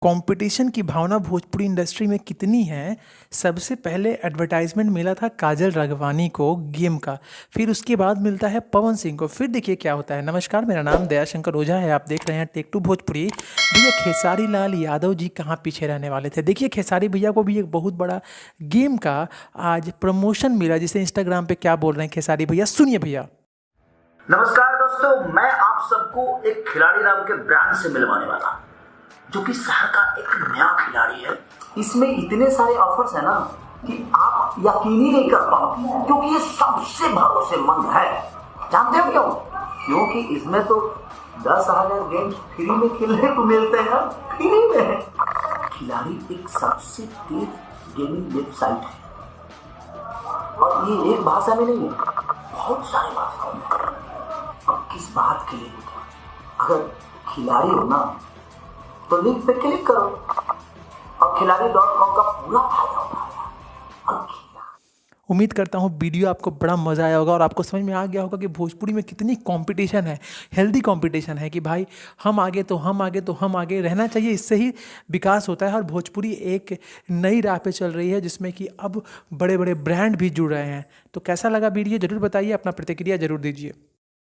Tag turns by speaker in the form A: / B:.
A: Competition की भावना Bhojpuri industry में कितनी है। सबसे पहले एडवर्टाइजमेंट मिला था काजल राघवानी को गेम का, फिर उसके बाद मिलता है पवन सिंह को। फिर देखिए क्या होता है। नमस्कार, मेरा नाम दयाशंकर ओझा है, आप देख रहे हैं टेक टू भोजपुरी। भैया खेसारी लाल यादव जी कहाँ पीछे रहने वाले थे। देखिए खेसारी भैया को भी एक बहुत बड़ा गेम का आज प्रमोशन मिला, जिसे इंस्टाग्राम पे क्या बोल रहे हैं खेसारी भैया, सुनिए भैया।
B: नमस्कार दोस्तों, मैं आप सबको एक खिलाड़ी नाम के ब्रांड से मिलवाने वाला हूं, जो कि शहर का एक नया खिलाड़ी है। इसमें इतने सारे ऑफर्स है ना कि आप यकीन ही नहीं कर पाओगे, क्योंकि ये सबसे भरोसेमंद है। जानते हो क्यों? क्योंकि इसमें तो 10,000 गेम्स फ्री में खेलने को मिलते हैं। फ्री में खिलाड़ी एक सबसे तेज गेमिंग वेबसाइट है, और ये एक भाषा में नहीं है, बहुत सारी भाषाओं में। अब किस बात के लिए? अगर खिलाड़ी हो ना तो लिंक पे क्लिक करो और खिलाड़ी.com का पूरा फायदा उठाओ।
A: उम्मीद करता हूँ वीडियो आपको बड़ा मज़ा आया होगा और आपको समझ में आ गया होगा कि भोजपुरी में कितनी कंपटीशन है, हेल्दी कंपटीशन है कि भाई हम आगे तो हम आगे तो हम आगे रहना चाहिए। इससे ही विकास होता है और भोजपुरी एक नई राह पे चल रही है, जिसमें कि अब बड़े बड़े ब्रांड भी जुड़ रहे हैं। तो कैसा लगा वीडियो ज़रूर बताइए, अपना प्रतिक्रिया ज़रूर दीजिए।